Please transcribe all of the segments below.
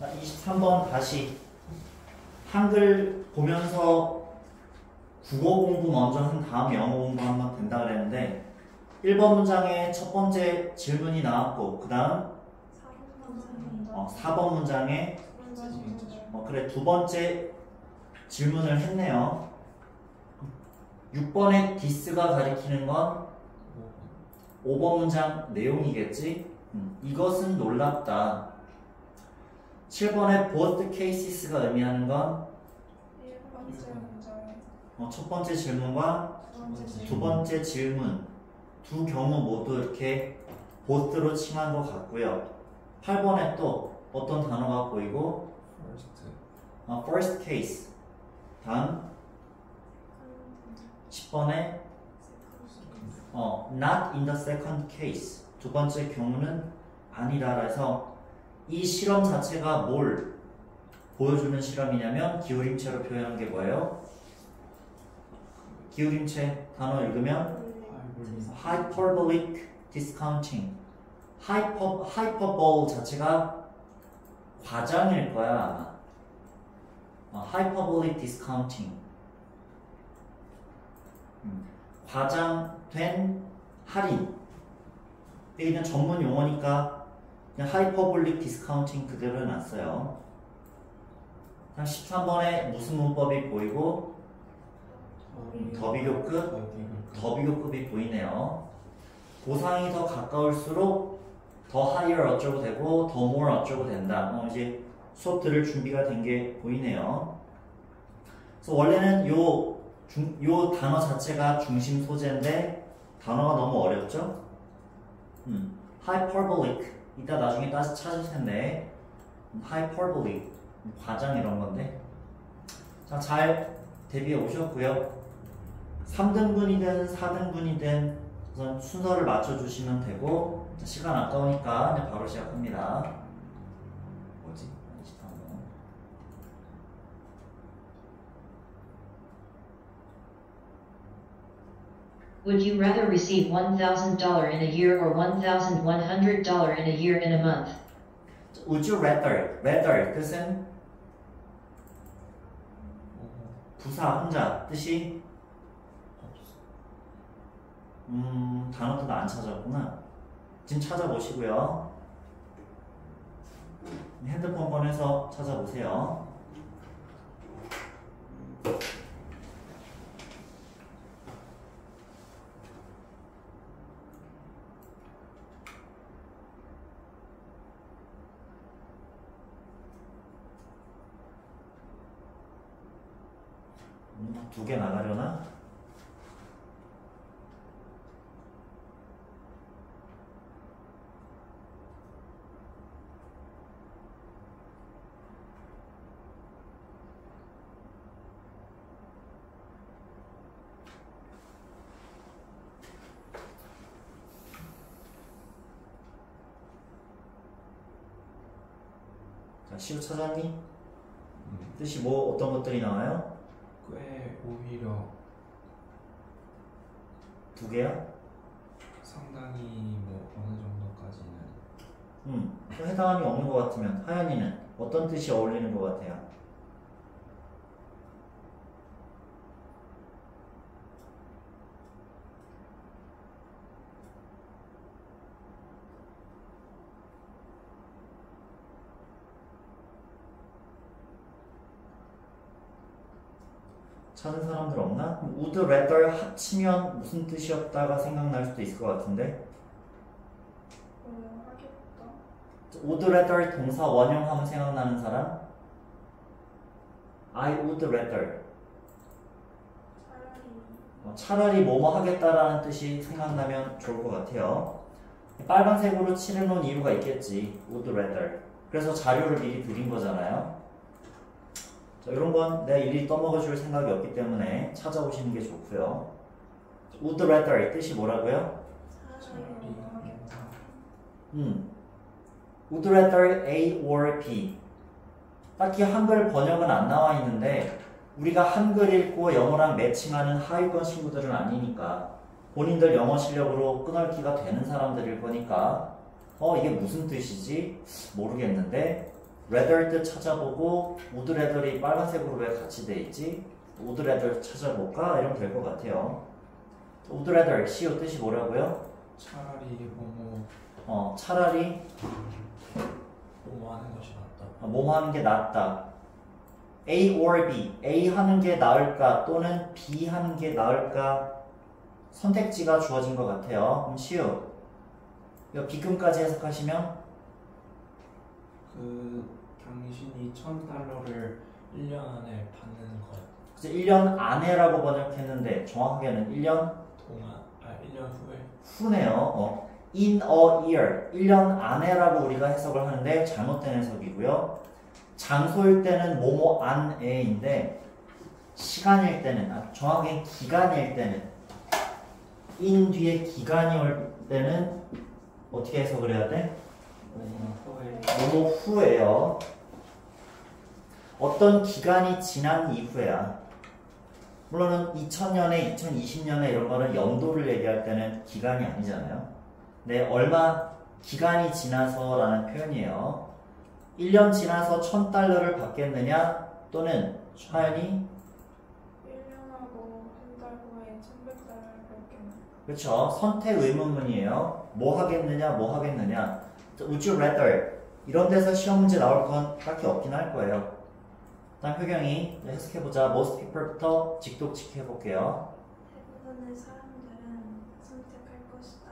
자, 23번 다시 한글 보면서 국어 공부 먼저 한 다음 영어 공부하면 된다 그랬는데 1번 문장에 첫 번째 질문이 나왔고 그 다음 4번 문장에 그래 두 번째 질문을 했네요. 6번에 this가 가리키는 건 5번 문장 내용이겠지? 이것은 놀랍다. 7번에 both cases가 의미하는 건 첫 번째 질문과 두 번째 질문 두 경우 모두 이렇게 both로 칭한 것 같고요. 8번에 또 어떤 단어가 보이고 first case 다음 10번에 not in the second case 두 번째 경우는 아니라 해서 이 실험 자체가 뭘 보여주는 실험이냐면 기울임체로 표현한 게 뭐예요? 기울임체 단어 읽으면 hyperbolic discounting hyperbole 자체가 과장일 거야 아마 hyperbolic discounting 과장된 할인 여기는 전문 용어니까 그냥 hyperbolic discounting 그대로 해놨어요. 13번에 무슨 문법이 보이고 더비교급이 보이네요. 고상이 더 가까울수록 더 higher 어쩌고 되고 더 more 어쩌고 된다. 이제 수업 들을 준비가 된 게 보이네요. 그래서 원래는 요 단어 자체가 중심 소재인데 단어가 너무 어렵죠? hyperbolic 이따 나중에 다시 찾을 텐데 hyperbolic 과장 이런 건데 자, 잘 대비해 오셨고요. 3등분이든 4등분이든 우선 순서를 맞춰주시면 되고 자, 시간 아까우니까 이제 바로 시작합니다. 뭐지? Would you rather receive $1,000 in a year or $1,100 in a year in a month? Would you rather 뜻은 부사 혼자 뜻이 단어도 안 찾았구나. 지금 찾아보시고요. 핸드폰 꺼내서 찾아보세요. 두 개 나가려나? 자, 시우 찾았니? 뜻이 뭐 어떤 것들이 나와요? 꽤 오히려 두 개야? 상당히 뭐 어느 정도까지는 해당함이 없는 것 같으면 하연이는 어떤 뜻이 어울리는 것 같아요? 찾은 사람들 없나? would rather 합치면 무슨 뜻이었다가 생각날 수도 있을 것 같은데 would rather 동사 원형하면 생각나는 사람? I would rather 차라리 뭐뭐 하겠다라는 뜻이 생각나면 좋을 것 같아요. 빨간색으로 칠해놓은 이유가 있겠지. would rather 그래서 자료를 미리 드린 거잖아요. 자, 이런 건 내가 일일이 떠먹어줄 생각이 없기 때문에 찾아오시는 게 좋고요. would rather 뜻이 뭐라고요? would rather A or B 딱히 한글 번역은 안 나와 있는데 우리가 한글 읽고 영어랑 매칭하는 하위권 친구들은 아니니까 본인들 영어 실력으로 끊어읽기가 되는 사람들일 거니까 이게 무슨 뜻이지? 모르겠는데 rather 뜻 찾아보고 would rather이 빨간색으로 왜 같이 돼 있지? would rather 찾아볼까? 이러면 될 것 같아요. would rather co 뜻이 뭐라고요? 차라리 뭐뭐 차라리 뭐뭐 하는 것이 낫다. 뭐뭐 하는 게 낫다. A or B, A 하는 게 나을까 또는 B 하는 게 나을까 선택지가 주어진 것 같아요. 그럼 시우 이거 B금까지 해석하시면 그 당신이 $1,000를 1년 안에 받는 것 그래서 1년 안에라고 번역했는데 정확하게는 1년 동안 1년 후에 후네요. In a year, 1년 안에라고 우리가 해석을 하는데 잘못된 해석이고요. 장소일 때는 뭐뭐 안에인데 시간일 때는 정확하게 기간일 때는 in 뒤에 기간이 올 때는 어떻게 해석을 해야 돼? 후에 뭐뭐 후에요. 어떤 기간이 지난 이후에야. 물론은 2000년에 2020년에 이런 거는 연도를 얘기할 때는 기간이 아니잖아요. 네, 얼마 기간이 지나서라는 표현이에요. 1년 지나서 $1,000를 받겠느냐 또는 하연이 1년하고 한 달 후에 $1,100를 받겠네. 그렇죠. 선택 의문문이에요. 뭐 하겠느냐 뭐 하겠느냐. Would you rather 이런 데서 시험 문제 나올 건 딱히 없긴 할 거예요. 다음 효경이 해석해보자. Most people부터 직독직 해볼게요. 대부분의 사람들은 선택할 것이다.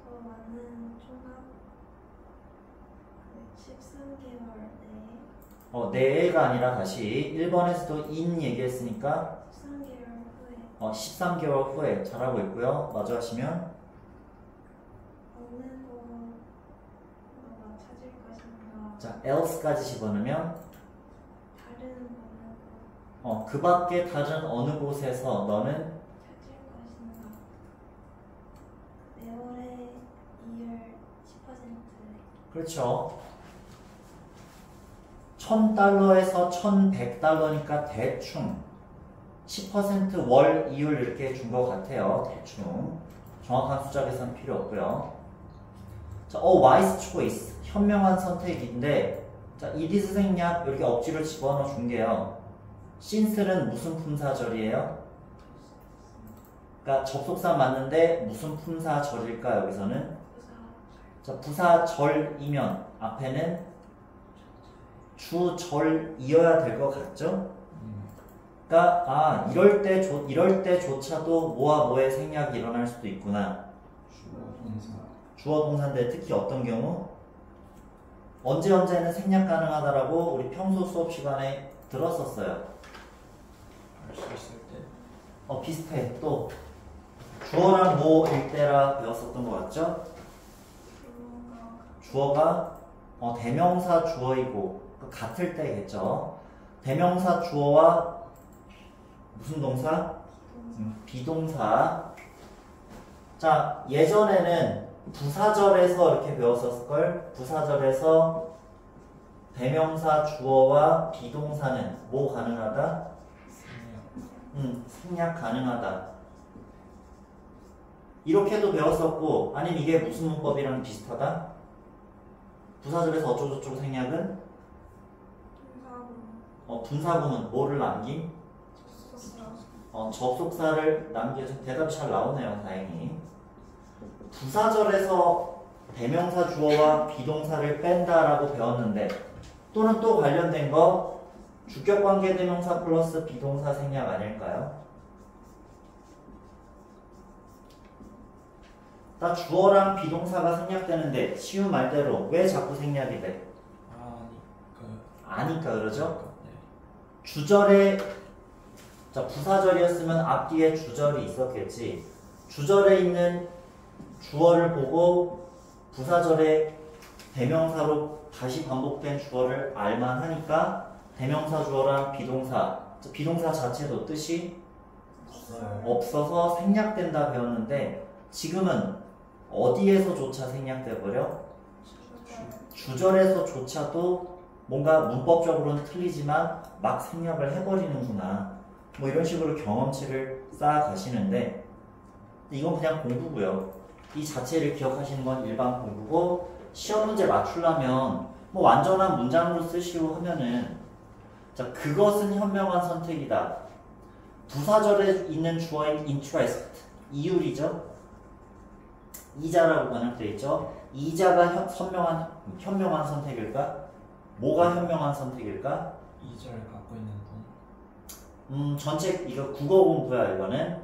더 많은 총합 13개월 내에 내가 아니라 다시 1번에서도 in 얘기했으니까 13개월 후에 13개월 후에 잘하고 있고요. 마저 하시면 어느 너가 찾을 것인가 자 else까지 집어넣으면 다른 어느 곳 그 밖에 다른 어느 곳에서 너는 찾을 것인가 매월의 이율 10% 그렇죠. $1,000에서 $1,100니까 대충 10% 이율 이렇게 준 것 같아요. 대충 정확한 숫자 계산 필요 없고요. 자, wise choice 현명한 선택인데 자, 이디스 생략 이렇게 억지로 집어넣어 준 게요. since는 무슨 품사절이에요? 그러니까 접속사 맞는데 무슨 품사절일까 여기서는? 자, 부사절이면 앞에는 주절이어야 될 것 같죠? 그러니까 이럴 때조차도 뭐와 뭐의 생략이 일어날 수도 있구나. 주어 동사인데 특히 어떤 경우? 언제는 생략 가능하다라고 우리 평소 수업 시간에 들었었어요. 할 수 있을 때 비슷해. 또 주어랑 뭐일 때라 배웠었던 것 같죠? 주어가 대명사 주어이고 같을 때겠죠. 대명사 주어와 무슨 동사? 비동사. 자, 예전에는 부사절에서 이렇게 배웠었을걸? 부사절에서 대명사 주어와 비동사는 뭐 가능하다? 생략 가능하다. 이렇게도 배웠었고, 아니면 이게 무슨 문법이랑 비슷하다? 부사절에서 어쩌고저쩌고 생략은? 분사구문 뭐를 남김? 접속사를 남겨서 대답이 잘 나오네요. 다행히. 부사절에서 대명사 주어와 비동사를 뺀다라고 배웠는데 또는 또 관련된 거 주격관계 대명사 플러스 비동사 생략 아닐까요? 나 주어랑 비동사가 생략되는데 쉬운 말대로 왜 자꾸 생략이 돼? 아니까 그러죠? 주절에 자 부사절이었으면 앞뒤에 주절이 있었겠지. 주절에 있는 주어를 보고 부사절에 대명사로 다시 반복된 주어를 알만 하니까 대명사 주어랑 비동사 자체도 뜻이 없어서 생략된다 배웠는데 지금은 어디에서조차 생략돼 버려? 주절에서조차도 뭔가 문법적으로는 틀리지만 막 생략을 해버리는구나. 뭐 이런 식으로 경험치를 쌓아가시는데 이건 그냥 공부고요. 이 자체를 기억하시는 건 일반 공부고 시험 문제 맞추려면 뭐 완전한 문장으로 쓰시오 하면은 자 그것은 현명한 선택이다. 부사절에 있는 주어인 interest 이율이죠. 이자라고 번역되어 있죠. 이자가 현명한 선택일까? 뭐가 현명한 선택일까? 2절 갖고 있는 돈. 전체 이거 국어 공부야. 이거는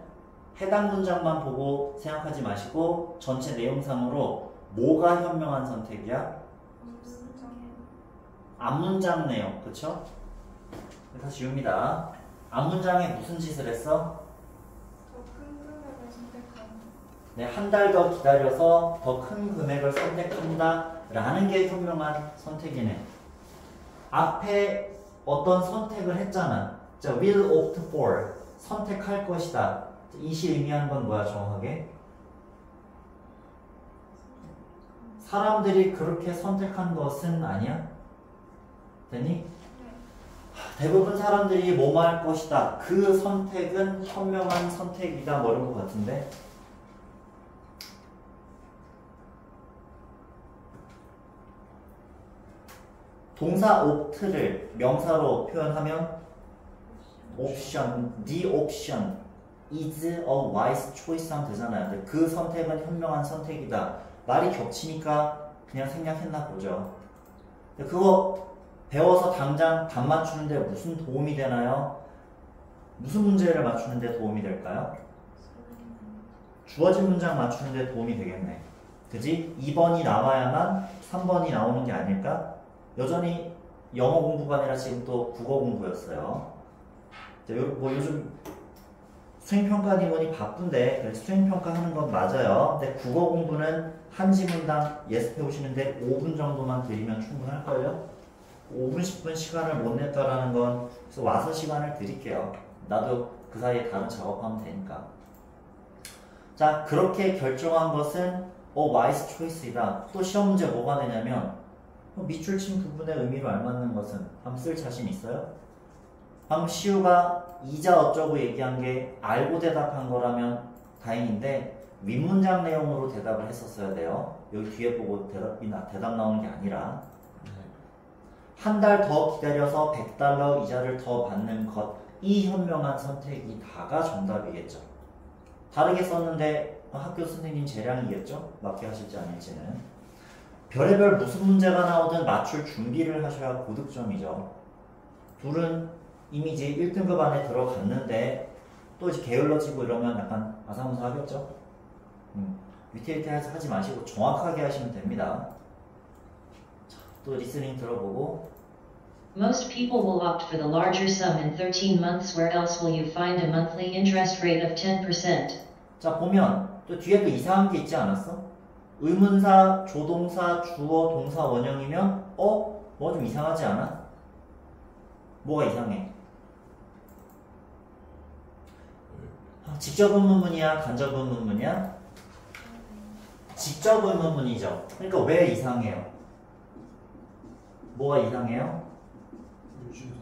해당 문장만 보고 생각하지 마시고 전체 내용상으로 뭐가 현명한 선택이야? 앞문장 내용, 그쵸? 다 지웁니다. 앞문장에 무슨 짓을 했어? 더 큰 금액을 선택하는. 네, 한 달 더 기다려서 더 큰 금액을 선택한다 라는 게 현명한 선택이네. 앞에 어떤 선택을 했잖아. 자, will opt for 선택할 것이다. 이 시 의미하는 건 뭐야 정확하게? 사람들이 그렇게 선택한 것은 아니야? 됐니? 대부분 사람들이 뭐뭐 할 것이다. 그 선택은 현명한 선택이다. 뭐 이런 것 같은데. 동사 opt를 명사로 표현하면 option, the option is a wise choice 하면 되잖아요. 근데 그 선택은 현명한 선택이다. 말이 겹치니까 그냥 생략했나 보죠. 근데 그거 배워서 당장 답 맞추는데 무슨 도움이 되나요? 무슨 문제를 맞추는데 도움이 될까요? 주어진 문장 맞추는데 도움이 되겠네. 그지? 2번이 나와야만 3번이 나오는 게 아닐까? 여전히 영어 공부가 아니라 지금 또 국어 공부였어요. 뭐 요즘 수행평가님이 바쁜데 그래서 수행평가 하는 건 맞아요. 근데 국어 공부는 한 지문당 예습해 오시는데 5분 정도만 드리면 충분할걸요? 5분 10분 시간을 못 냈다라는 건 그래서 와서 시간을 드릴게요. 나도 그 사이에 다른 작업하면 되니까. 자, 그렇게 결정한 것은 wise choice이다. 또 시험 문제 뭐가 되냐면 밑줄 친 부분의 의미로 알맞는 것은 한번 쓸 자신 있어요? 방금 시우가 이자 어쩌고 얘기한 게 알고 대답한 거라면 다행인데 윗문장 내용으로 대답을 했었어야 돼요. 여기 뒤에 보고 대답 나오는 게 아니라 한 달 더 기다려서 $100 이자를 더 받는 것, 이 현명한 선택이 다가 정답이겠죠. 다르게 썼는데 학교 선생님 재량이겠죠? 맞게 하실지 아닐지는. 별의별 무슨 문제가 나오든 맞출 준비를 하셔야 고득점이죠. 둘은 이미 이제 1등급 안에 들어갔는데 또 이제 게을러지고 이러면 약간 아사무사하겠죠? 위태위태해서 하지 마시고 정확하게 하시면 됩니다. 자, 또 리스닝 들어보고 Most people will opt for the larger sum in 13 months. Where else will you find a monthly interest rate of 10%? 자 보면 또 뒤에 또 이상한 게 있지 않았어? 의문사, 조동사, 주어, 동사, 원형이면 뭐 좀 이상하지 않아? 뭐가 이상해? 직접 의문문이야? 간접 의문문이야? 직접 의문문이죠. 그러니까 왜 이상해요? 뭐가 이상해요? 유주동.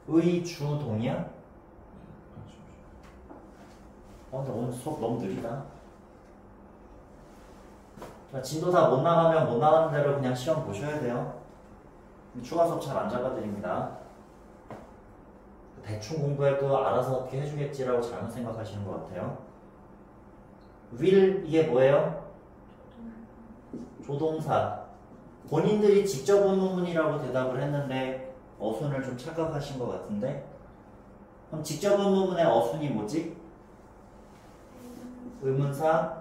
의주동이야? 근데 오늘 수업 너무 느리다. 진도 다 못 나가면 못 나가는 대로 그냥 시험 보셔야 돼요. 추가 수업 잘 안 잡아드립니다. 대충 공부해도 알아서 어떻게 해주겠지라고 잘못 생각하시는 것 같아요. will 이게 뭐예요? 조동사. 본인들이 직접 의문문이라고 대답을 했는데 어순을 좀 착각하신 것 같은데 그럼 직접 의문문의 어순이 뭐지? 의문사,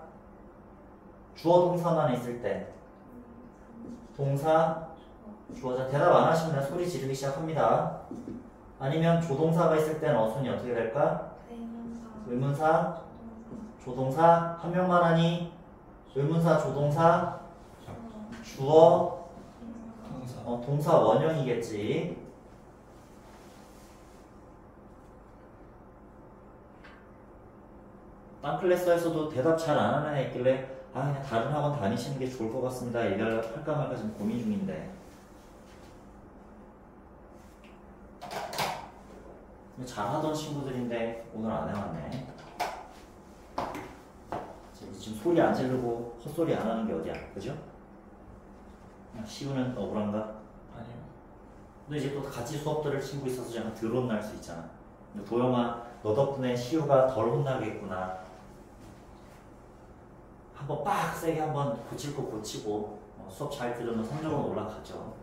주어 동사만 있을 때 동사, 주어자. 대답 안 하시면 그냥 소리 지르기 시작합니다. 아니면 조동사가 있을 때는 어순이 어떻게 될까? 의문사, 조동사. 한 명만 하니 의문사, 조동사, 주어, 동사 원형이겠지. 딴 클래스에서도 대답 잘 안 하는 애 있길래 그냥 다른 학원 다니시는 게 좋을 것 같습니다. 얘기할까 말까 지금 고민 중인데. 잘하던 친구들인데 오늘 안 해왔네. 지금 소리 안 지르고 헛소리 안 하는 게 어디야, 그죠? 시우는 억울한가? 아니요. 너 이제 또 같이 수업들을 친구 있어서 약간 덜 혼날 수 있잖아. 도영아, 너 덕분에 시우가 덜 혼나겠구나. 한번 빡세게 한번 고칠 거 고치고 수업 잘 들으면 성적은 올라가죠.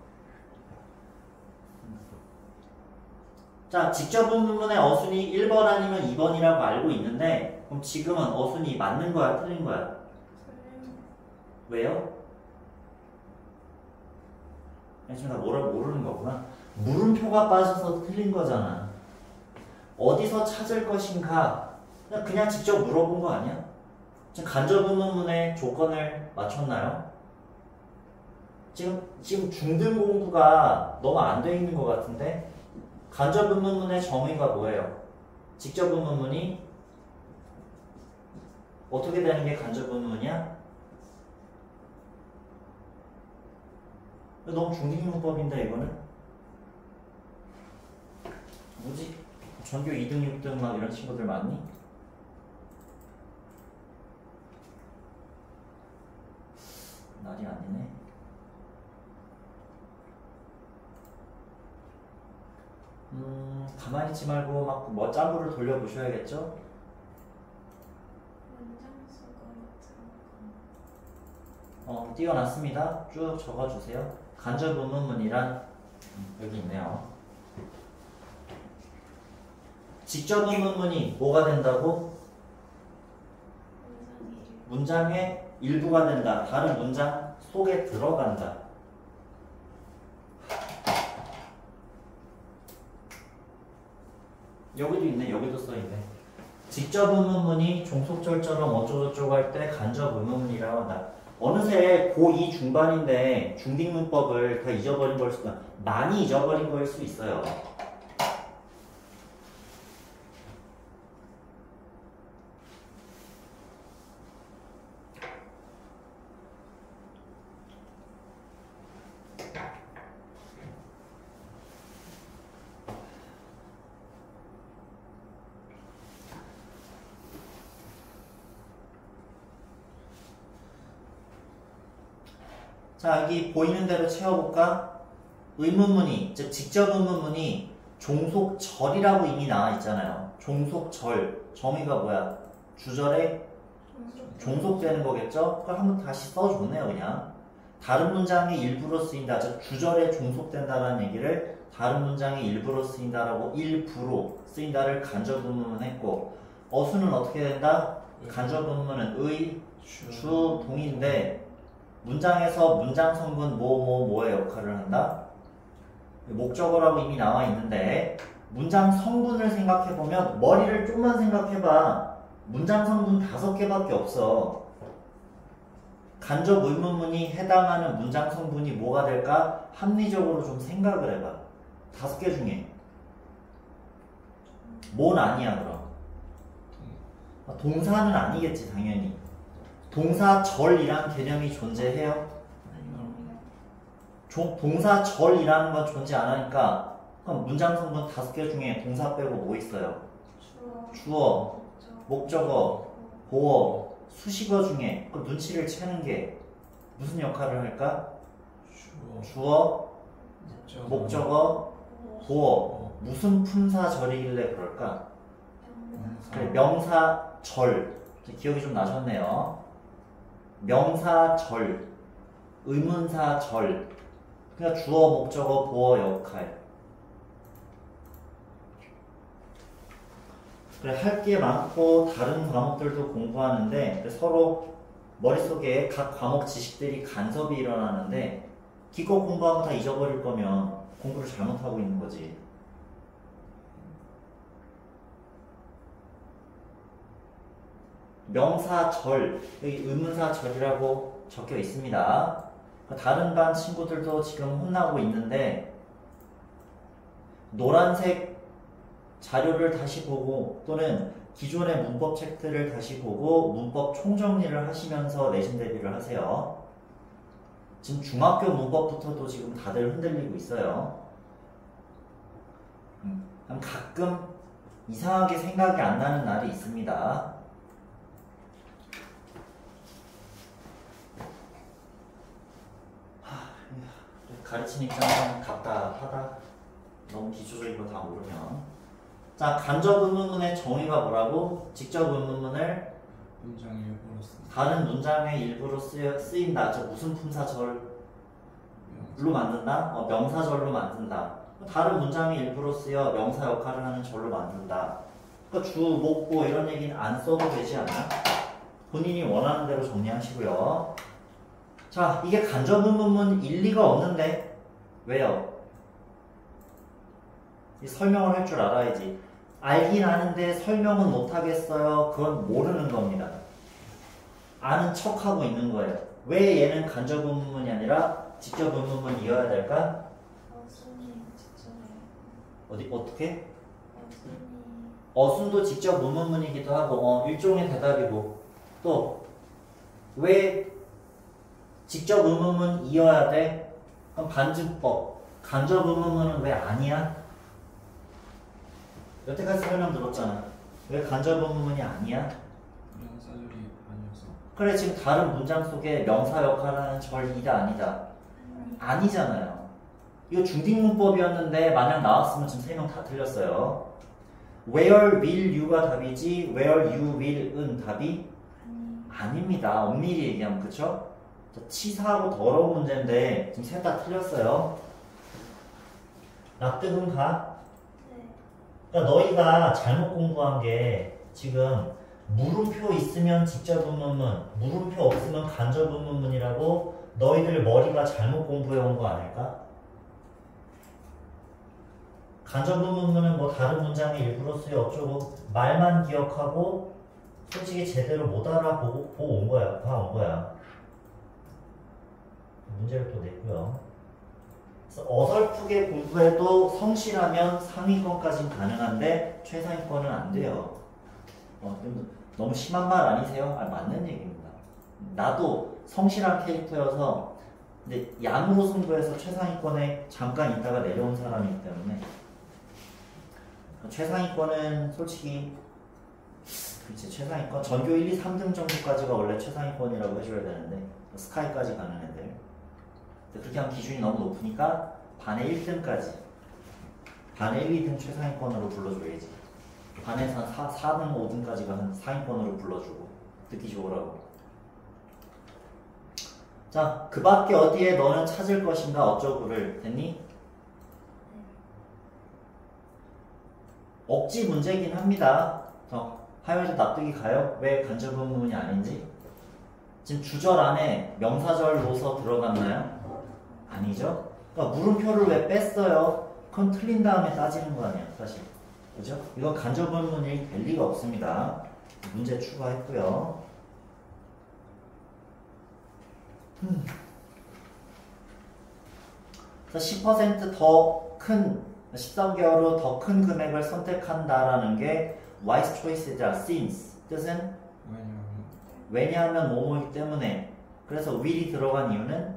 자, 직접 문문의 어순이 1번 아니면 2번이라고 알고 있는데 그럼 지금은 어순이 맞는 거야, 틀린 거야? 틀린 왜요? 지금 나 뭐라고 모르는 거구나. 물음표가 빠져서 틀린 거잖아. 어디서 찾을 것인가? 그냥 직접 물어본 거 아니야? 지금 간접 의문문의 조건을 맞췄나요? 지금 중등 공부가 너무 안 돼 있는 것 같은데 간접 의문문의 정의가 뭐예요? 직접 의문문이 어떻게 되는 게 간접 의문문이야? 너무 중딩 문법인데 이거는? 뭐지? 전교 2등, 6등 막 이런 친구들 많니? 날이 아니네. 가만히 있지 말고 막 뭐 짬부를 돌려보셔야겠죠? 문장 수가 같은 띄워놨습니다. 쭉 적어주세요. 간접 의문문이란 여기 있네요. 직접 의문문이 뭐가 된다고? 문장의 일부가 된다. 다른 문장 속에 들어간다. 여기도 있네. 여기도 써있네. 직접 의문문이 종속절처럼 어쩌고저쩌고 할 때 간접 의문문이라고 한다. 어느새 고2 중반인데 중딩문법을 다 잊어버린 걸 수도 많이 잊어버린 거일 수 있어요. 자, 여기 보이는 대로 채워볼까? 의문문이, 즉 직접 의문문이 종속절이라고 이미 나와 있잖아요. 종속절, 정의가 뭐야? 주절에 종속되는 거겠죠? 그걸 한번 다시 써줬네요, 그냥. 다른 문장의 일부로 쓰인다, 즉 주절에 종속된다라는 얘기를 다른 문장의 일부로 쓰인다라고 일부로 쓰인다를 간접 의문문 했고, 어수는 어떻게 된다? 간접 의문문은 의, 주, 동인데 문장에서 문장 성분 뭐의 역할을 한다? 목적어라고 이미 나와 있는데 문장 성분을 생각해보면 머리를 좀만 생각해봐. 문장 성분 5개밖에 없어. 간접 의문문이 해당하는 문장 성분이 뭐가 될까? 합리적으로 좀 생각을 해봐. 5개 중에 뭔 아니야 그럼? 동사는 아니겠지 당연히. 동사절이란 개념이 존재해요? 동사절이라는 건 존재 안 하니까 그럼 문장 성분 5개 중에 동사 빼고 뭐 있어요? 주어, 목적어, 보어, 수식어 중에 그 눈치를 채는 게 무슨 역할을 할까? 주어, 목적어, 보어. 무슨 품사절이길래 그럴까? 그래, 명사절. 기억이 좀 나셨네요. 명사절, 의문사절. 그러니까 주어, 목적어, 보어 역할. 그래, 할 게 많고 다른 과목들도 공부하는데 서로 머릿속에 각 과목 지식들이 간섭이 일어나는데 기껏 공부하고 다 잊어버릴 거면 공부를 잘못하고 있는 거지. 명사절, 여기 의문사절이라고 적혀 있습니다. 다른 반 친구들도 지금 혼나고 있는데 노란색 자료를 다시 보고 또는 기존의 문법 책들을 다시 보고 문법 총정리를 하시면서 내신 대비를 하세요. 지금 중학교 문법부터도 지금 다들 흔들리고 있어요. 가끔 이상하게 생각이 안 나는 날이 있습니다. 가르치는 입장에서는 답답하다. 너무 기초적인 거 다 모르면. 자, 간접 의문문의 정의가 뭐라고? 직접 의문문을 문장 일부러 쓴 다른 문장의 일부로 쓰인다. 저 무슨 품사절로 만든다? 명사절로 만든다. 다른 문장의 일부로 쓰여 명사 역할을 하는 절로 만든다. 그러니까 주, 목, 보 이런 얘기는 안 써도 되지 않나? 본인이 원하는 대로 정리하시고요. 자, 이게 간접 의문문 일리가 없는데 왜요? 이 설명을 할 줄 알아야지. 알긴 아는데 설명은 못하겠어요. 그건 모르는 겁니다. 아는 척하고 있는 거예요. 왜 얘는 간접 의문문이 아니라 직접 의문문이어야 될까? 어순이 직전에 어떻게? 어순이 어순도 직접 의문문이기도 하고 일종의 대답이고 또 왜 직접 의문문이어야 돼? 그럼 반증법 간접 의문문은 왜 아니야? 여태까지 설명 들었잖아. 왜 간접 의문문이 아니야? 명사절이 아니어서 그래 지금 다른 문장 속에 명사 역할을 하는 절이다 아니다? 아니잖아요. 이거 중딩문법이었는데 만약 나왔으면 지금 3명 다 틀렸어요. Where will you가 답이지 where you will은 답이 아닙니다. 엄밀히 얘기하면 그쵸? 치사하고 더러운 문제인데 지금 셋 다 틀렸어요. 납득은 가? 네. 그러니까 너희가 잘못 공부한 게 지금 물음표 있으면 직접 의문문, 물음표 없으면 간접 의문문이라고 너희들 머리가 잘못 공부해 온 거 아닐까? 간접 의문문은 뭐 다른 문장의 일부로 쓰여 어쩌고 말만 기억하고 솔직히 제대로 못 알아보고 온 거야, 봐온 거야. 문제를 또 냈고요. 그래서 어설프게 공부해도 성실하면 상위권까지는 가능한데 최상위권은 안 돼요. 너무 심한 말 아니세요? 맞는 얘기입니다. 나도 성실한 캐릭터여서 근데 양으로 승부해서 최상위권에 잠깐 있다가 내려온 사람이기 때문에 최상위권은 솔직히 그치 최상위권 전교 1, 2, 3등 정도까지가 원래 최상위권이라고 해줘야 되는데 스카이까지 가는 애들 근데 그렇게 하면 기준이 너무 높으니까 반의 1등까지 반의 1, 2등 최상위권으로 불러줘야지 반에서 한 4등, 5등까지가 한 상위권으로 불러주고 듣기 좋으라고 자, 그 밖에 어디에 너는 찾을 것인가 어쩌고를 됐니? 억지 문제긴 합니다. 하여도 납득이 가요? 왜 간접 의문문이 아닌지? 지금 주절 안에 명사절로서 들어갔나요? 아니죠? 그러니까 물음표를 왜 뺐어요? 그건 틀린 다음에 따지는 거 아니야, 사실. 그죠? 이거 간접 의문문이 될 리가 없습니다. 문제 추가했고요. 그래서 10% 더 큰 13개월 후 더 큰 금액을 선택한다라는 게 wise choice이다. since 뜻은 왜냐하면 뭐뭐이기 때문에 그래서 will이 들어간 이유는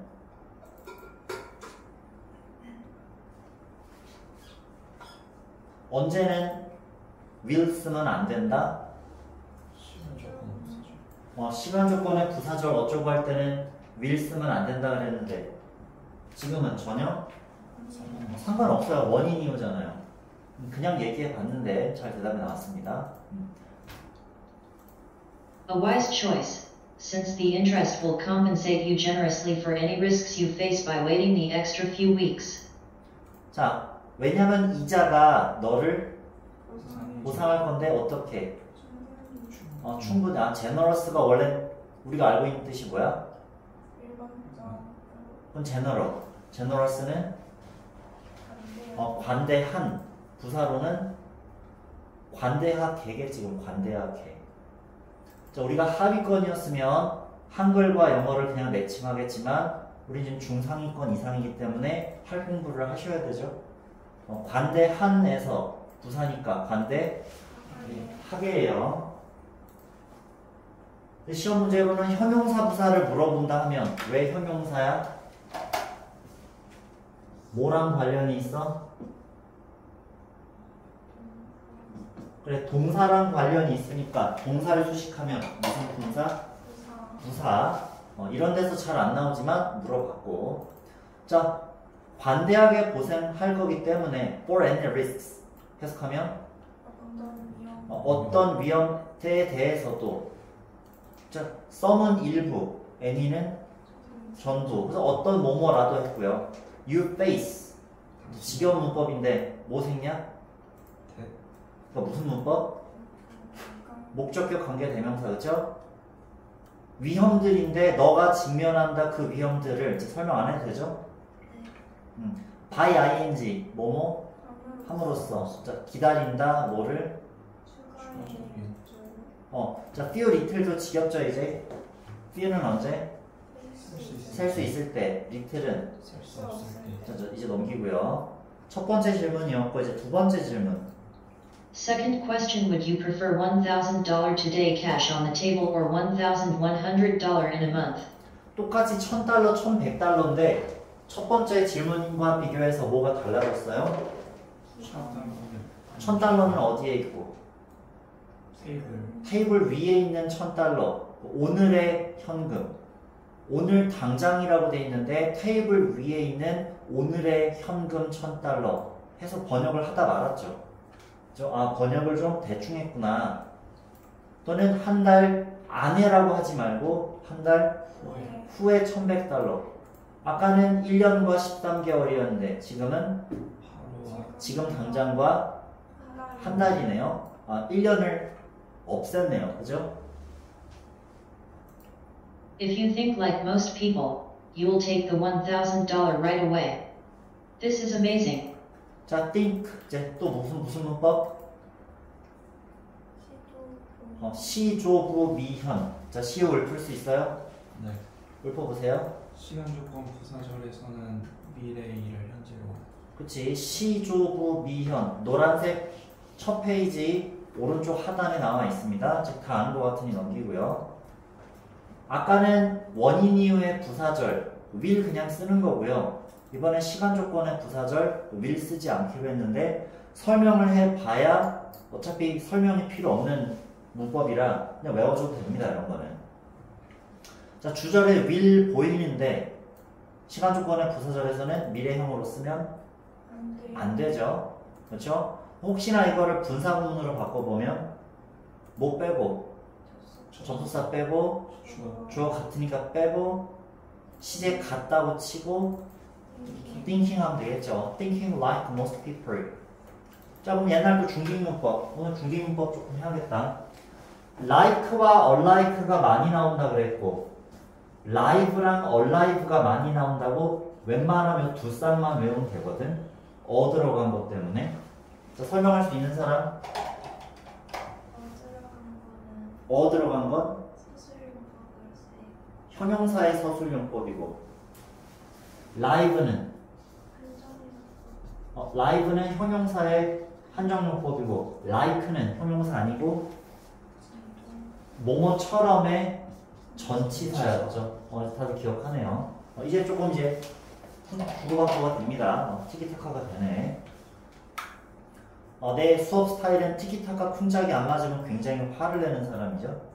언제는 will 쓰면 안 된다. 시간 조건에 부사절 어쩌고 할 때는 will 쓰면 안 된다 그랬는데 지금은 전혀 상관없어요. 원인 이유잖아요. 그냥 얘기해 봤는데 잘 대답이 나왔습니다. A wise choice, since the interest will compensate you generously for any risks you face by waiting the extra few weeks. 자, 왜냐면 이자가 너를 보상할 건데 어떻게? 충분히. 제너러스가 원래 우리가 알고 있는 뜻이 뭐야? 그건 제너러스는 관대한. 부사로는 관대하게게 지금 관대하게. 자, 우리가 하위권이었으면 한글과 영어를 그냥 매칭하겠지만 우리 지금 중상위권 이상이기 때문에 할 공부를 하셔야 되죠. 관대한에서 부사니까 관대하게예요. 시험 문제로는 형용사 부사를 물어본다 하면 왜 형용사야? 뭐랑 관련이 있어? 그래, 동사랑 관련이 있으니까 동사를 수식하면 무슨 동사? 부사. 이런 데서 잘 안 나오지만 물어봤고. 자, 관대하게 보상할 거기 때문에 for any risks 해석하면 어떤 위험에 대해서도 자, some은 일부, any는 전부. 그래서 어떤 뭐뭐라도 했고요. You face 지겨운 문법인데 뭐 생략? 그러니까 무슨 문법? 목적격 관계대명사 그죠? 위험들인데 너가 직면한다 그 위험들을 이제 설명 안 해도 되죠? by ing 뭐뭐 함으로써 자, 기다린다 뭐를 자 few little도 지겹죠 이제 few는 언제? 셀 수 있을 때 little은 셀수 없을 때. 자, 이제 넘기고요. 첫 번째 질문이었고 이제 두 번째 질문. Second question, would you prefer $1,000 today cash on the table or $1,100 in a month? 똑같이 $1,000, $1,100인데 첫 번째 질문과 비교해서 뭐가 달라졌어요? 1,000달러는 어디에 있고? 테이블 위에 있는 $1,000 오늘의 현금 오늘 당장이라고 돼 있는데 테이블 위에 있는 오늘의 현금 $1,000 해서 번역을 하다 말았죠. 아 번역을 좀 대충 했구나. 또는 한 달 안에라고 하지 말고 한 달 후에 $1,100. 아까는 1년과 13개월이었는데 지금은 지금 당장과 한 달이네요. 1년을 없앴네요. 그죠? If you think like most people, you will take the $1,000 right away. This is amazing. 자, think 이제 또 무슨 문법? 시조부 미현. 자, 시옷을 풀 수 있어요? 네. 읊어보세요. 시간 조건 부사절에서는 미래의 일을 현재로. 그치. 시조부 미현. 노란색 첫 페이지 오른쪽 하단에 나와 있습니다. 즉 다 아는 것 같으니 넘기고요. 아까는 원인 이후의 부사절 will 그냥 쓰는 거고요. 이번엔 시간 조건의 부사절 will 쓰지 않기로 했는데 설명을 해봐야 어차피 설명이 필요 없는 문법이라 그냥 외워줘도 됩니다. 이런 거는. 자, 주절에 will 보이는데 시간 조건의 부사절에서는 미래형으로 쓰면 안 되죠. 그렇죠? 혹시나 이거를 분사구문으로 바꿔보면 뭐 빼고 접속사 빼고 주어 같으니까 빼고 시제 같다고 치고 thinking 하면 되겠죠. thinking like most people. 자 그럼 옛날도 중딩문법 오늘 중딩문법 조금 해야겠다. like와 unlike가 많이 나온다 그랬고 live랑 alive가 많이 나온다고 웬만하면 두 쌍만 외우면 되거든. 들어간 것 때문에. 자 설명할 수 있는 사람? 들어간 건? 형용사의 서술용법이고 live는 live는 형용사의 한정용법이고 like는 형용사 아니고 뭐뭐처럼의 전치사였죠. 다들 기억하네요. 이제 조금 이제 국어학과가 됩니다. 티키타카가 되네. 내 수업 스타일은 티키타카 쿵짝이 안 맞으면 굉장히 화를 내는 사람이죠.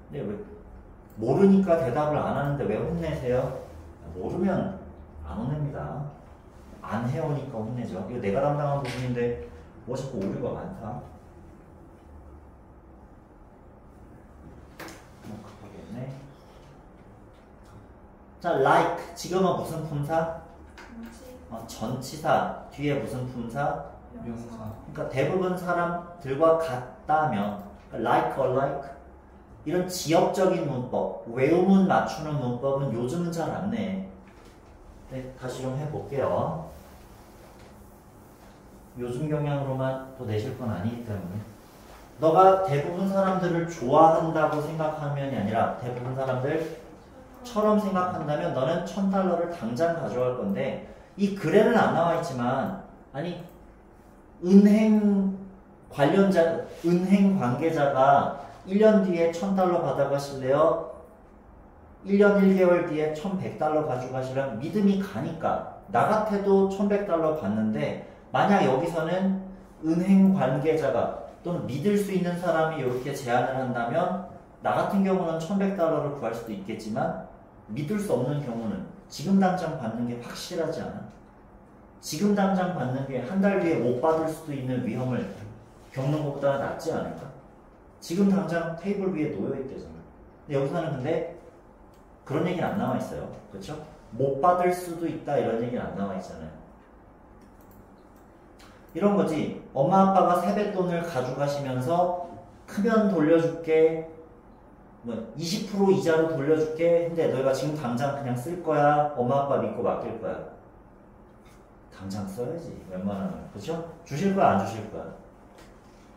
근데 왜 모르니까 대답을 안 하는데 왜 혼내세요? 모르면 안 혼냅니다. 안 해오니까 혼내죠. 이거 내가 담당한 부분인데 뭐 자꾸 오류가 많다. 급하겠네. 자, like 지금은 무슨 품사? 전치사 뒤에 무슨 품사? 명사. 그러니까 대부분 사람들과 같다면 그러니까 like or like 이런 지역적인 문법, 외우문 맞추는 문법은 요즘은 잘 안 내. 네, 다시 좀 해볼게요. 요즘 경향으로만 또 내실 건 아니기 때문에 너가 대부분 사람들을 좋아한다고 생각하면이 아니라 대부분 사람들처럼 생각한다면 너는 $1,000를 당장 가져갈 건데 이 글에는 안 나와 있지만 아니 은행 관계자가 1년 뒤에 $1,000 받아가실래요? 1년 1개월 뒤에 $1,100 가져가시면 믿음이 가니까 나 같아도 $1,100 받는데 만약 여기서는 은행 관계자가 또는 믿을 수 있는 사람이 이렇게 제안을 한다면 나 같은 경우는 $1,100를 구할 수도 있겠지만 믿을 수 없는 경우는 지금 당장 받는 게 확실하지 않아? 지금 당장 받는 게 한 달 뒤에 못 받을 수도 있는 위험을 겪는 것보다 낫지 않을까? 지금 당장 테이블 위에 놓여 있대잖아. 근데 여기서는 근데 그런 얘기는 안 나와 있어요. 그렇죠? 못 받을 수도 있다 이런 얘기는 안 나와 있잖아요. 이런 거지. 엄마 아빠가 세뱃돈을 가져가시면서 크면 돌려줄게. 뭐 20% 이자로 돌려줄게. 근데 너희가 지금 당장 그냥 쓸 거야? 엄마 아빠 믿고 맡길 거야? 당장 써야지. 웬만하면. 그렇죠? 주실 거야? 안 주실 거야?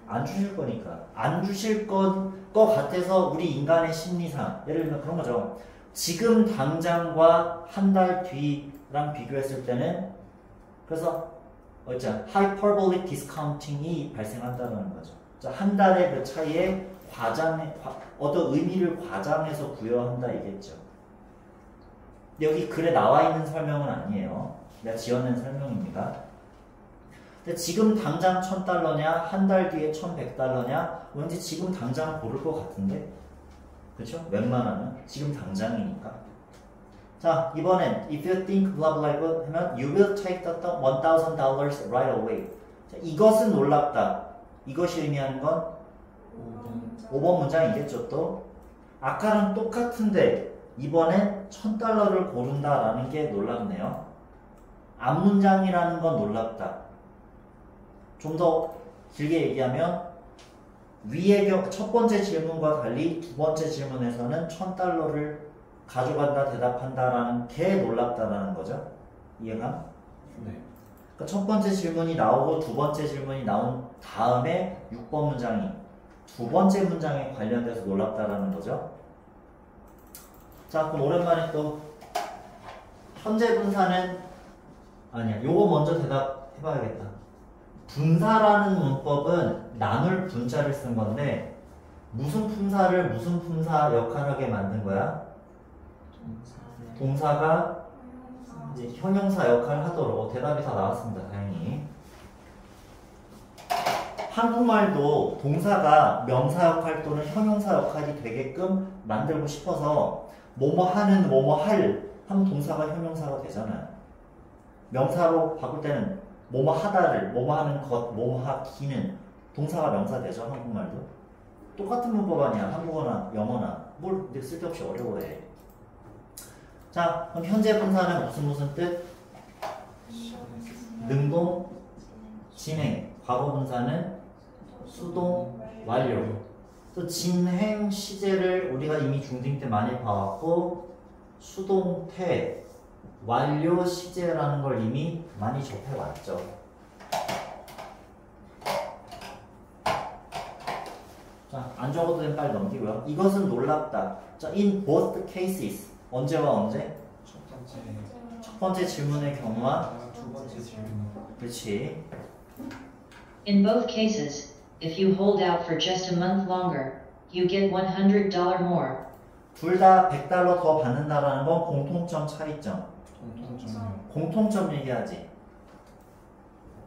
안 주실 거니까. 안 주실 것 같아서 우리 인간의 심리상 예를 들면 그런 거죠. 지금 당장과 한 달 뒤랑 비교했을 때는 그래서 hyperbolic discounting이 발생한다는 거죠. 한 달의 그 차이에 어떤 의미를 과장해서 부여한다 이겠죠. 여기 글에 나와 있는 설명은 아니에요. 내가 지어낸 설명입니다. 근데 지금 당장 1,000달러냐 한 달 뒤에 1,100달러냐 왠지 지금 당장 고를 것 같은데 그쵸? 웬만하면 지금 당장이니까. 자 이번엔 if you think blah blah blah 하면 you will take the $1,000 right away. 자, 이것은 놀랍다. 이것이 의미하는 건 5번 문장이겠죠. 또 아까랑 똑같은데 이번엔 1,000달러를 고른다라는 게 놀랍네요. 앞 문장이라는 건 놀랍다. 좀 더 길게 얘기하면 위의 첫 번째 질문과 달리 두 번째 질문에서는 1,000달러를 가져간다 대답한다라는 게 놀랍다라는 거죠. 이해가? 네. 그러니까 첫 번째 질문이 나오고 두 번째 질문이 나온 다음에 6번 문장이 두 번째 문장에 관련돼서 놀랍다라는 거죠. 자 그럼 오랜만에 또 현재 분사는 아니야. 요거 먼저 대답해봐야겠다. 분사라는 문법은 나눌 분자를 쓴 건데 무슨 분사를 무슨 분사 역할하게 만든 거야? 동사가 이제 형용사 역할을 하도록 대답이 다 나왔습니다. 다행히. 한국말도 동사가 명사 역할 또는 형용사 역할이 되게끔 만들고 싶어서 뭐뭐 하는 뭐뭐 할 하면 동사가 형용사가 되잖아요. 명사로 바꿀 때는 뭐뭐 하다를 뭐뭐 하는 것 뭐뭐 하기는 동사가 명사 되죠. 한국말도 똑같은 문법 아니야. 한국어나 영어나 뭘 근데 쓸데없이 어려워해. 자 그럼 현재 분사는 무슨 뜻? 능동 진행. 과거 분사는 수동 완료. 또 진행 시제를 우리가 이미 중딩 때 많이 봐왔고 수동태 완료 시제라는 걸 이미 많이 접해왔죠. 자, 안 적어도 되면 빨리 넘기고요. 이것은 놀랍다. 자, in both cases. 언제와 언제? 첫 번째 질문의 경우와 두 번째 질문. 그렇지. In both cases, if you hold out for just a month longer, you get $100 more. 둘 다 100달러 더 받는다라는 건 공통점 차이점. 공통점이요. 공통점 얘기하지.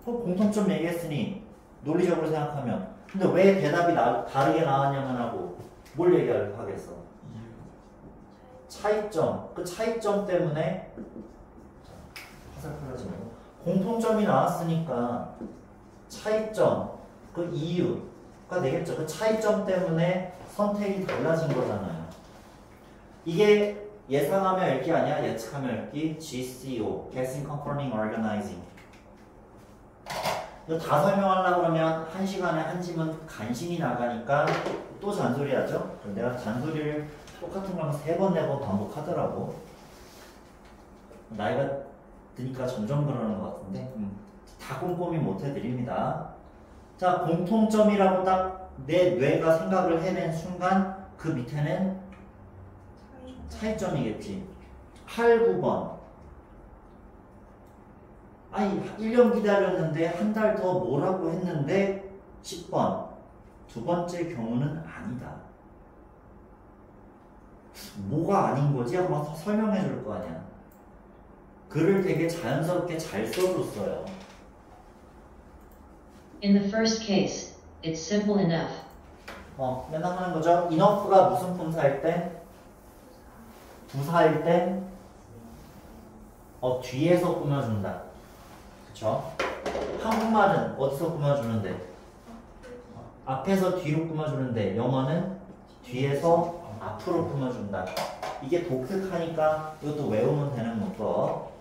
공통점 얘기했으니 논리적으로 생각하면 근데 왜 대답이 다르게 나왔냐면 하고 뭘 얘기하겠어? 차이점. 그 차이점 때문에 화살표하지 말고 공통점이 나왔으니까 차이점 그 이유가 되겠죠. 그 차이점 때문에 선택이 달라진 거잖아요. 이게 예상하며 읽기 아니야? 예측하며 읽기 GCO Guessing, Confirming, Organizing. 이거 다 설명하려고 그러면 1시간에 한 지문 간신히 나가니까 또 잔소리하죠? 내가 잔소리를 똑같은 걸 3번, 4번 반복하더라고. 나이가 드니까 점점 그러는 것 같은데 다 꼼꼼히 못 해드립니다. 자, 공통점이라고 딱 내 뇌가 생각을 해낸 순간 그 밑에는 차이점이겠지. 8, 9번. 아니 1년 기다렸는데 한 달 더 뭐라고 했는데 10번. 두 번째 경우는 아니다. 뭐가 아닌 거지? 한번 설명해 줄 거 아니야. 글을 되게 자연스럽게 잘 써줬어요. In the first case, it's simple enough. 맨날 하는 거죠. enough가 무슨 품사일 때? 부사일 때? 뒤에서 꾸며준다. 그쵸? 한국말은 어디서 꾸며주는데? 앞에서 뒤로 꾸며주는데 영어는 뒤에서 앞으로 꾸며준다. 이게 독특하니까 이것도 외우면 되는 문법.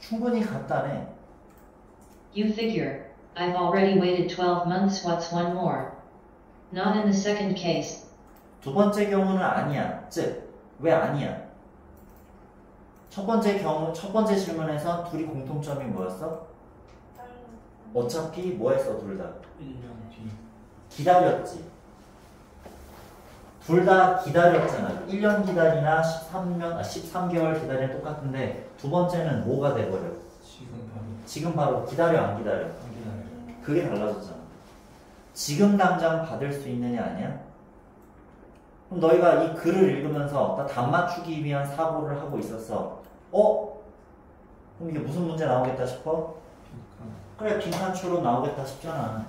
충분히 간단해. You figure. I've already waited 12 months, what's one more? Not in the second case. 두 번째 경우는 아니야. 즉, 왜 아니야? 첫 번째 질문에서 둘이 공통점이 뭐였어? 어차피 뭐 했어, 둘 다? 1년 뒤. 기다렸지. 둘 다 기다렸잖아. 1년 기다리나 13개월 기다리나 똑같은데 두 번째는 뭐가 돼버려? 지금 바로 기다려 안 기다려? 안 기다려요. 그게 달라졌잖아. 지금 당장 받을 수 있느냐 아니야? 그럼 너희가 이 글을 읽으면서 나 답 맞추기 위한 사고를 하고 있었어. 그럼 이게 무슨 문제 나오겠다 싶어? 그래, 빈칸처럼 나오겠다 싶잖아.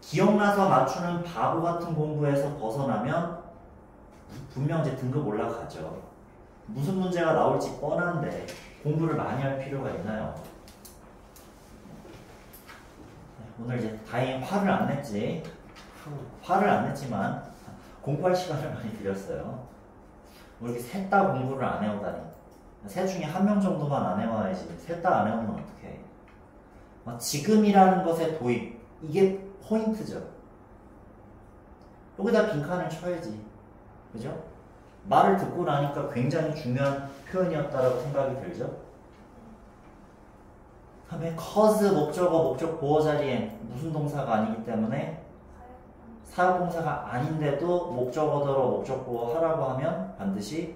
기억나서 맞추는 바보 같은 공부에서 벗어나면 분명 이제 등급 올라가죠. 무슨 문제가 나올지 뻔한데 공부를 많이 할 필요가 있나요? 오늘 이제 다행히 화를 안 냈지. 화를 안 냈지만 공부할 시간을 많이 드렸어요. 뭐 이렇게 셋 다 공부를 안 해오다니. 셋 중에 한 명 정도만 안 해와야지. 셋 다 안 해오면 어떡해. 지금이라는 것의 도입, 이게 포인트죠. 여기다 빈칸을 쳐야지. 그죠? 말을 듣고 나니까 굉장히 중요한 표현이었다라고 생각이 들죠? 다음에 cause 목적어, 목적 보어 자리엔 무슨 동사가 아니기 때문에 사역동사가 아닌데도 목적어더러 목적 보어 하라고 하면 반드시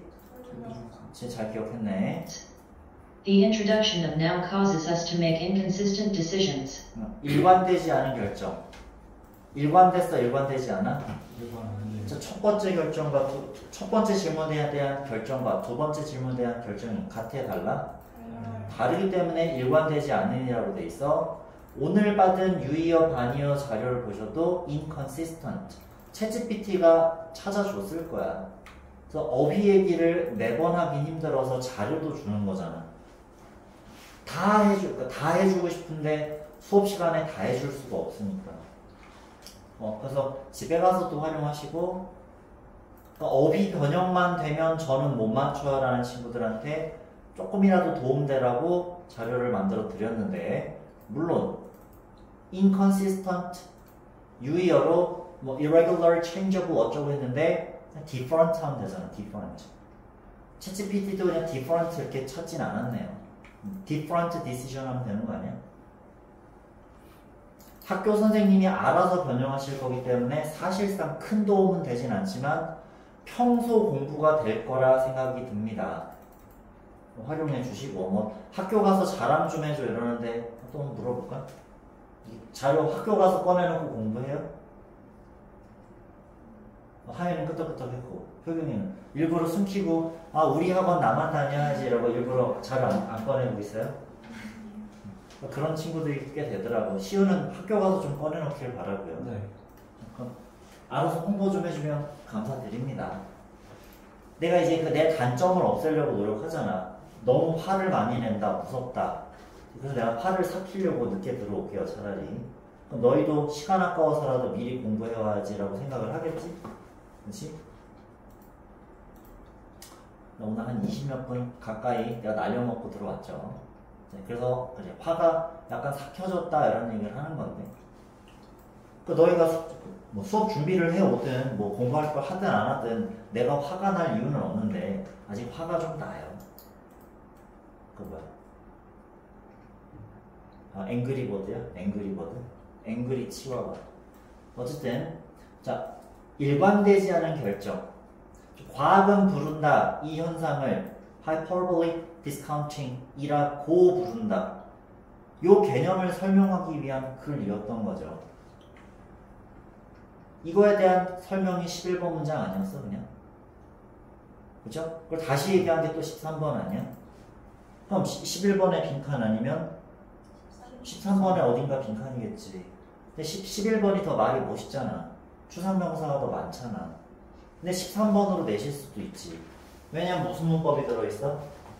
진짜 잘 기억했네. The introduction of now causes us to make inconsistent decisions. 일관되지 않은 결정. 일관됐어, 일관되지 않아? 일반 안 돼요. 첫 번째 결정과 첫 번째 질문에 대한 결정과 두 번째 질문에 대한 결정이 같아 달라? 다르기 때문에 일관되지 않으리라고 돼 있어. 오늘 받은 유의어 반의어 자료를 보셔도 inconsistent. 챗GPT가 찾아줬을 거야. 그래서 어휘 얘기를 매번 하긴 힘들어서 자료도 주는 거잖아. 다 해주고 싶은데 수업 시간에 다 해줄 수가 없으니까. 그래서 집에 가서 또 활용하시고, 어휘 변형만 되면 저는 못 맞춰요 라는 친구들한테 조금이라도 도움되라고 자료를 만들어 드렸는데, 물론 inconsistent 유의어로 뭐 irregular, changeable 어쩌고 했는데 different 하면 되잖아. different. 챗GPT도 그냥 different 이렇게 찾진 않았네요. different decision 하면 되는 거 아니야? 학교 선생님이 알아서 변형하실 거기 때문에 사실상 큰 도움은 되진 않지만 평소 공부가 될 거라 생각이 듭니다. 활용해 주시고, 뭐 학교 가서 자랑 좀 해줘 이러는데 또 한번 물어볼까? 자료 학교 가서 꺼내놓고 공부해요? 하연이는 끄떡끄떡했고, 효경이는 일부러 숨기고, 우리 학원 나만 다녀야지 이러고 일부러 자료 안 꺼내고 있어요? 그런 친구들이 꽤 되더라고. 시우는 학교 가서 좀 꺼내놓길 바라고요. 네. 알아서 홍보 좀 해주면 감사드립니다. 내가 이제 내 단점을 없애려고 노력하잖아. 너무 화를 많이 낸다, 무섭다. 그래서 내가 화를 삭히려고 늦게 들어올게요, 차라리. 그럼 너희도 시간 아까워서라도 미리 공부해와야지라고 생각을 하겠지? 그렇지? 오늘 한 20몇 분 가까이 내가 날려먹고 들어왔죠. 네, 그래서 그래, 화가 약간 삭혀졌다 이런 얘기를 하는 건데, 너희가 수업 준비를 해오든 뭐 공부할 걸 하든 안 하든 내가 화가 날 이유는 없는데 아직 화가 좀 나요. 그 뭐야? 앵그리버드야? 앵그리버드? 앵그리 치와와. 어쨌든 자, 일관되지 않은 결정. 과학은 부른다. 이 현상을 hyperbolic discounting 이라고 부른다. 요 개념을 설명하기 위한 글이었던 거죠. 이거에 대한 설명이 11번 문장 아니었어, 그냥? 그죠? 그걸 다시 얘기한 게 또 13번 아니야? 그럼 11번에 빈칸 아니면 13번에 어딘가 빈칸이겠지. 근데 11번이 더 말이 멋있잖아. 추상명사가 더 많잖아. 근데 13번으로 내실 수도 있지. 왜냐면 무슨 문법이 들어있어?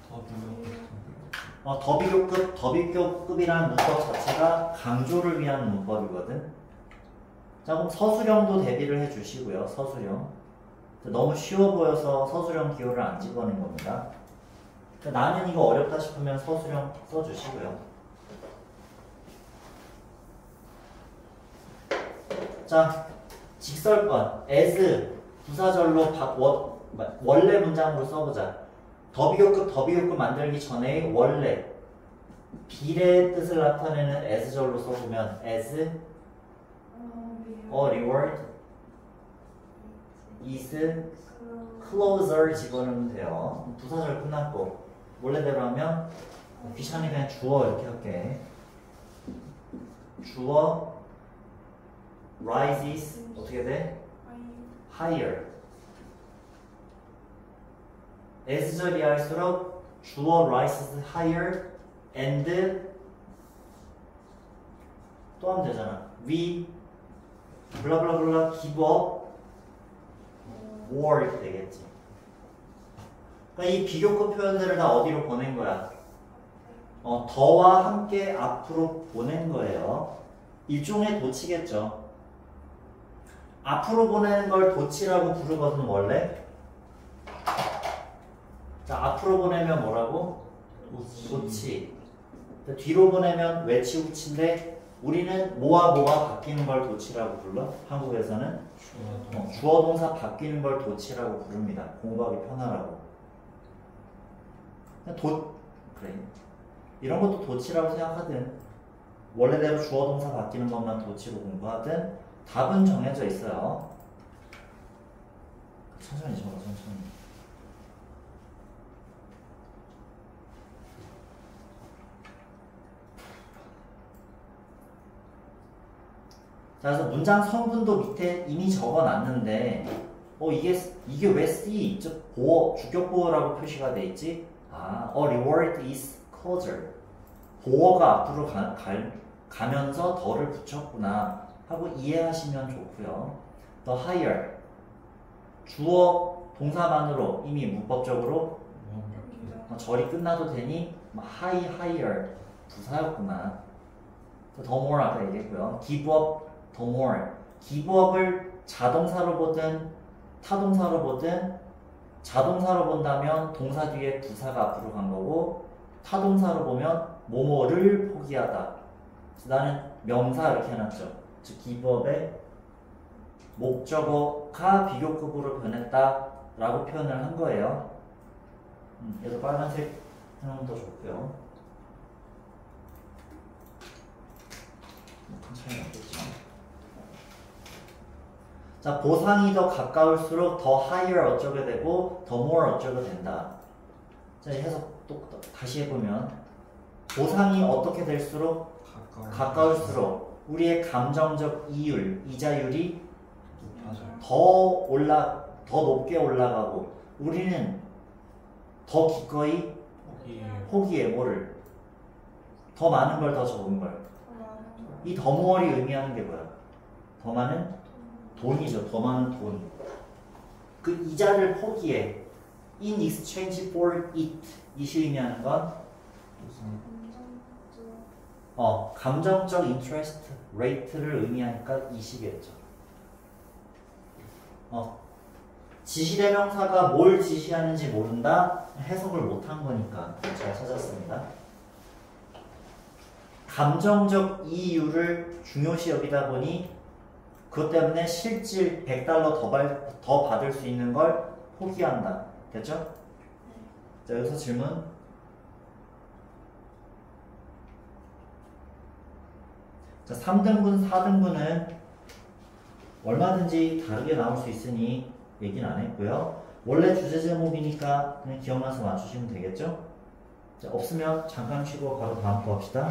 더 비교급. 더비교급이라는 문법 자체가 강조를 위한 문법이거든. 자, 그럼 서술형도 대비를 해주시고요. 서술형. 너무 쉬워 보여서 서술형 기호를 안 집어낸 겁니다. 나는 이거 어렵다 싶으면 서술형 써주시고요. 자, 직설권 as 부사절로 원래 문장으로 써보자. 더비교급 만들기 전에 원래 비례의 뜻을 나타내는 as절로 써보면 as a reward is closer 집어넣으면 돼요. 부사절 끝났고 원래대로 하면 귀찮으니 그냥 주어 이렇게 할게. 주어 rises 어떻게 돼? higher. as절이 할수록 주어 rises higher and 또 하면 되잖아. we 블라블라블라 give up more 이렇게 되겠지. 그러니까 이 비교급 표현들을 다 어디로 보낸 거야? 더와 함께 앞으로 보낸 거예요. 일종의 도치겠죠. 앞으로 보내는 걸 도치라고 부르거든 원래. 자, 앞으로 보내면 뭐라고? 도치. 뒤로 보내면 외치우치인데 우리는 뭐와 뭐가 바뀌는 걸 도치라고 불러? 한국에서는 주어 동사 바뀌는 걸 도치라고 부릅니다. 공부하기 편하라고. 그래. 이런 것도 도치라고 생각하든 원래대로 주어 동사 바뀌는 것만 도치로 공부하든 답은 정해져 있어요. 천천히 적어, 천천히. 자, 그래서 문장 성분도 밑에 이미 적어놨는데 이게 왜 C, 즉 보어, 주격보어라고 표시가 돼 있지? a reward is closer. 보어가 앞으로 가면서 더를 붙였구나 하고 이해하시면 좋고요. the higher. 주어 동사만으로 이미 문법적으로 절이 끝나도 되니 higher 부사였구나. 더 more 아까 얘기했고요. give up 더 more. give up을 자동사로 보든 타동사로 보든 자동사로 본다면 동사 뒤에 부사가 앞으로 간 거고 타동사로 보면 뭐뭐를 포기하다. 나는 명사 이렇게 해놨죠. 즉 give up의 목적어가 비교급으로 변했다 라고 표현을 한 거예요. 얘도 빨간색 하면 더 좋고요. 큰 차이는 없겠죠. 자, 보상이 더 가까울수록 더 higher 어쩌게 되고 더 more 어쩌게 된다. 자, 해석 또 다시 해보면 보상이 어떻게 될수록 가까울수록 우리의 감정적 이율, 이자율이 더 높게 올라가고 우리는 더 기꺼이 포기해. 뭐를? 더 많은 걸, 더 적은 걸. 이 더 more이 의미하는 게 뭐야? 더 많은 돈이죠. 더 많은 돈. 그 이자를 포기해. In exchange for it. 이시 의미하는 건 감정적 interest rate를 의미하니까 이시겠죠. 지시대명사가 뭘 지시하는지 모른다? 해석을 못한 거니까 잘 찾았습니다. 감정적 이유를 중요시 여기다 보니 그것 때문에 실질 $100 더 받을 수 있는 걸 포기한다. 됐죠? 자, 여기서 질문. 자, 3등분, 4등분은 얼마든지 다르게 나올 수 있으니 얘기는 안 했고요. 원래 주제 제목이니까 그냥 기억나서 맞추시면 되겠죠? 자, 없으면 잠깐 쉬고 바로 다음 거 합시다.